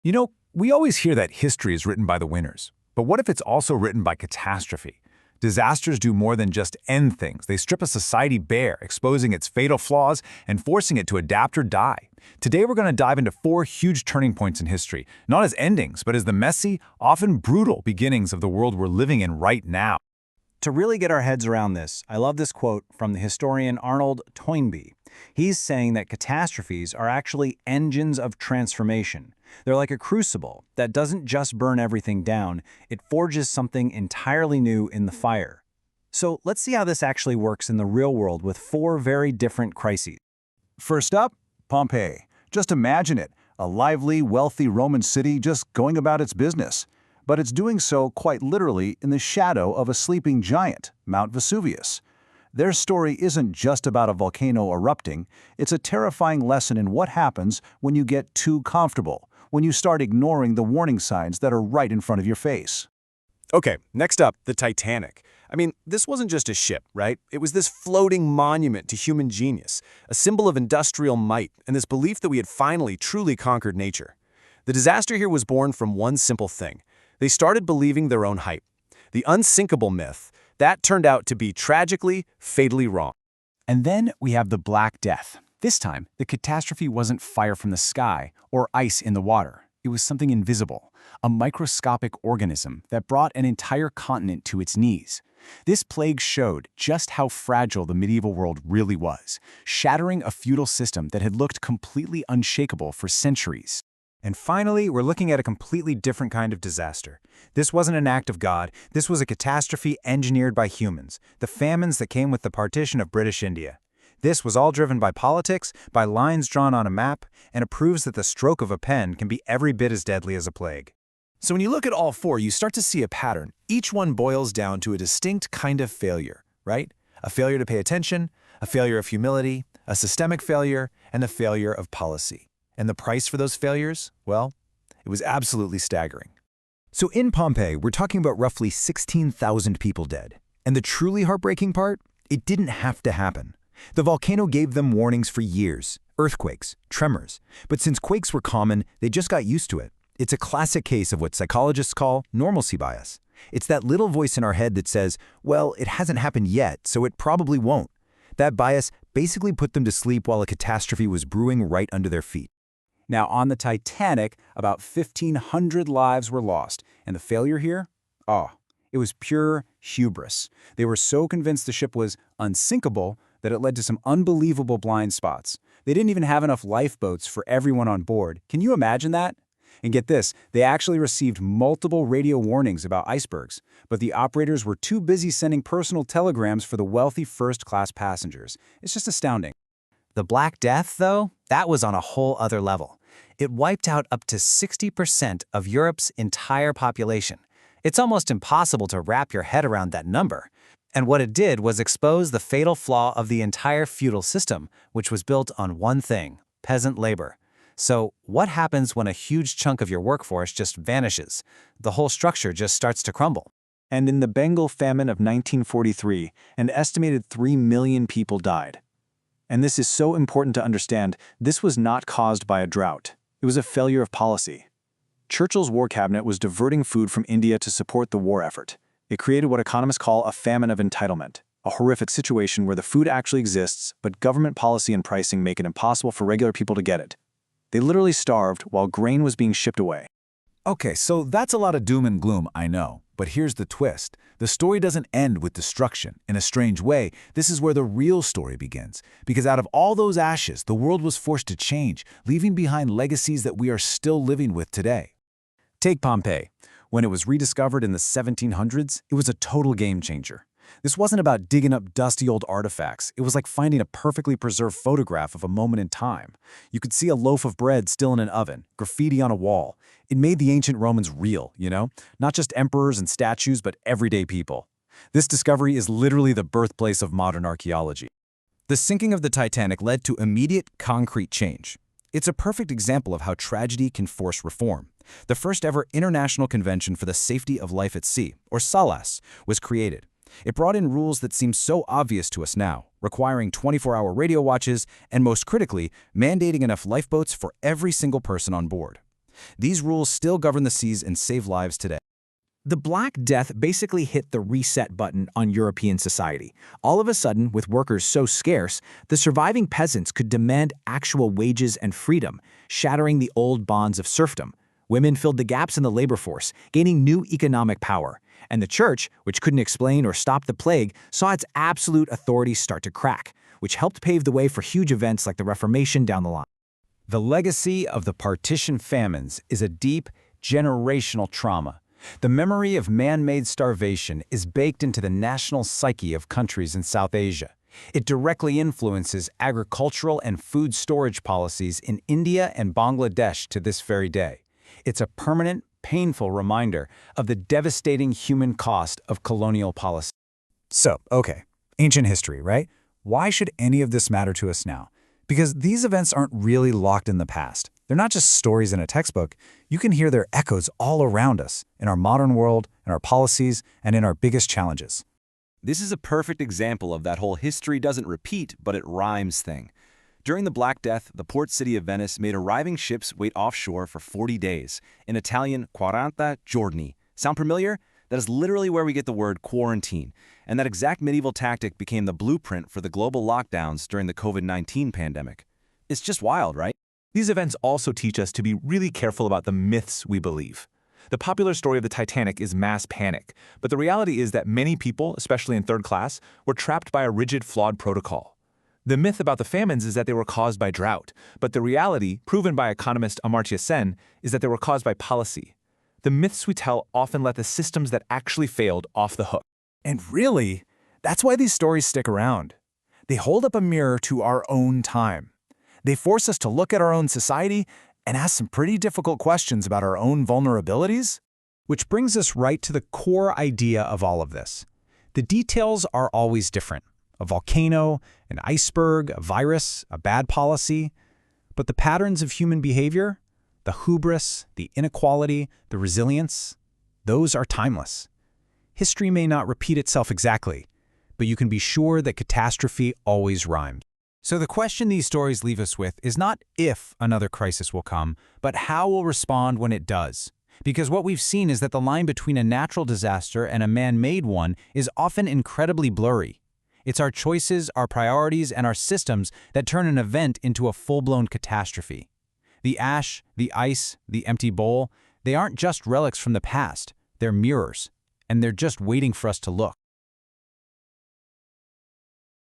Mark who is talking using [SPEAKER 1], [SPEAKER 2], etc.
[SPEAKER 1] You know, we always hear that history is written by the winners. But what if it's also written by catastrophe? Disasters do more than just end things. They strip a society bare, exposing its fatal flaws and forcing it to adapt or die. Today we're going to dive into 4 huge turning points in history, not as endings, but as the messy, often brutal beginnings of the world we're living in right now.
[SPEAKER 2] To really get our heads around this, I love this quote from the historian Arnold Toynbee. He's saying that catastrophes are actually engines of transformation. They're like a crucible that doesn't just burn everything down, it forges something entirely new in the fire. So let's see how this actually works in the real world with 4 very different crises.
[SPEAKER 1] First up, Pompeii. Just imagine it, a lively, wealthy Roman city just going about its business. But it's doing so quite literally in the shadow of a sleeping giant, Mount Vesuvius. Their story isn't just about a volcano erupting, it's a terrifying lesson in what happens when you get too comfortable, when you start ignoring the warning signs that are right in front of your face.
[SPEAKER 3] Okay, next up, the Titanic. I mean, this wasn't just a ship, right? It was this floating monument to human genius, a symbol of industrial might, and this belief that we had finally truly conquered nature. The disaster here was born from one simple thing. They started believing their own hype. The unsinkable myth, that turned out to be tragically, fatally wrong.
[SPEAKER 2] And then we have the Black Death. This time, the catastrophe wasn't fire from the sky or ice in the water. It was something invisible, a microscopic organism that brought an entire continent to its knees. This plague showed just how fragile the medieval world really was, shattering a feudal system that had looked completely unshakable for centuries.
[SPEAKER 1] And finally, we're looking at a completely different kind of disaster. This wasn't an act of God, this was a catastrophe engineered by humans, the famines that came with the partition of British India. This was all driven by politics, by lines drawn on a map, and it proves that the stroke of a pen can be every bit as deadly as a plague.
[SPEAKER 3] So when you look at all 4, you start to see a pattern. Each one boils down to a distinct kind of failure, right? A failure to pay attention, a failure of humility, a systemic failure, and a failure of policy. And the price for those failures? Well, it was absolutely staggering.
[SPEAKER 1] So in Pompeii, we're talking about roughly 16,000 people dead. And the truly heartbreaking part? It didn't have to happen. The volcano gave them warnings for years, earthquakes, tremors. But since quakes were common, they just got used to it. It's a classic case of what psychologists call normalcy bias. It's that little voice in our head that says, well, it hasn't happened yet, so it probably won't. That bias basically put them to sleep while a catastrophe was brewing right under their feet.
[SPEAKER 2] Now, on the Titanic, about 1,500 lives were lost. And the failure here? Oh, it was pure hubris. They were so convinced the ship was unsinkable that it led to some unbelievable blind spots. They didn't even have enough lifeboats for everyone on board. Can you imagine that? And get this, they actually received multiple radio warnings about icebergs, but the operators were too busy sending personal telegrams for the wealthy first-class passengers. It's just astounding.
[SPEAKER 4] The Black Death, though, that was on a whole other level. It wiped out up to 60% of Europe's entire population. It's almost impossible to wrap your head around that number. And what it did was expose the fatal flaw of the entire feudal system, which was built on one thing: peasant labor. So what happens when a huge chunk of your workforce just vanishes? The whole structure just starts to crumble.
[SPEAKER 2] And in the Bengal famine of 1943, an estimated 3 million people died. And this is so important to understand, this was not caused by a drought. It was a failure of policy. Churchill's war cabinet was diverting food from India to support the war effort. It created what economists call a famine of entitlement, a horrific situation where the food actually exists, but government policy and pricing make it impossible for regular people to get it. They literally starved while grain was being shipped away.
[SPEAKER 1] Okay, so that's a lot of doom and gloom, I know. But here's the twist. The story doesn't end with destruction. In a strange way, this is where the real story begins. Because out of all those ashes, the world was forced to change, leaving behind legacies that we are still living with today.
[SPEAKER 2] Take Pompeii. When it was rediscovered in the 1700s, it was a total game changer. This wasn't about digging up dusty old artifacts. It was like finding a perfectly preserved photograph of a moment in time. You could see a loaf of bread still in an oven, graffiti on a wall. It made the ancient Romans real, Not just emperors and statues, but everyday people. This discovery is literally the birthplace of modern archaeology.
[SPEAKER 3] The sinking of the Titanic led to immediate, concrete change. It's a perfect example of how tragedy can force reform. The first ever International Convention for the Safety of Life at Sea, or SOLAS, was created. It brought in rules that seem so obvious to us now, requiring 24-hour radio watches and, most critically, mandating enough lifeboats for every single person on board.
[SPEAKER 2] These rules still govern the seas and save lives today. The Black Death basically hit the reset button on European society. All of a sudden, with workers so scarce, the surviving peasants could demand actual wages and freedom, shattering the old bonds of serfdom. Women filled the gaps in the labor force, gaining new economic power. And the church, which couldn't explain or stop the plague, saw its absolute authority start to crack, which helped pave the way for huge events like the Reformation down the line.
[SPEAKER 1] The legacy of the Partition famines is a deep, generational trauma. The memory of man-made starvation is baked into the national psyche of countries in South Asia. It directly influences agricultural and food storage policies in India and Bangladesh to this very day. It's a permanent, painful reminder of the devastating human cost of colonial policy.
[SPEAKER 2] So, okay, ancient history, right? Why should any of this matter to us now? Because these events aren't really locked in the past. They're not just stories in a textbook. You can hear their echoes all around us, in our modern world, in our policies, and in our biggest challenges.
[SPEAKER 3] This is a perfect example of that whole history doesn't repeat, but it rhymes thing. During the Black Death, the port city of Venice made arriving ships wait offshore for 40 days. In Italian, 40 giorni. Sound familiar? That is literally where we get the word quarantine. And that exact medieval tactic became the blueprint for the global lockdowns during the COVID-19 pandemic. It's just wild, right?
[SPEAKER 5] These events also teach us to be really careful about the myths we believe. The popular story of the Titanic is mass panic, but the reality is that many people, especially in third class, were trapped by a rigid, flawed protocol. The myth about the famines is that they were caused by drought, but the reality, proven by economist Amartya Sen, is that they were caused by policy. The myths we tell often let the systems that actually failed off the hook.
[SPEAKER 2] And really, that's why these stories stick around. They hold up a mirror to our own time. They force us to look at our own society and ask some pretty difficult questions about our own vulnerabilities.
[SPEAKER 1] Which brings us right to the core idea of all of this. The details are always different. A volcano, an iceberg, a virus, a bad policy. But the patterns of human behavior, the hubris, the inequality, the resilience, those are timeless. History may not repeat itself exactly, but you can be sure that catastrophe always rhymes. So the question these stories leave us with is not if another crisis will come, but how we'll respond when it does. Because what we've seen is that the line between a natural disaster and a man-made one is often incredibly blurry. It's our choices, our priorities, and our systems that turn an event into a full-blown catastrophe. The ash, the ice, the empty bowl, they aren't just relics from the past. They're mirrors, and they're just waiting for us to look.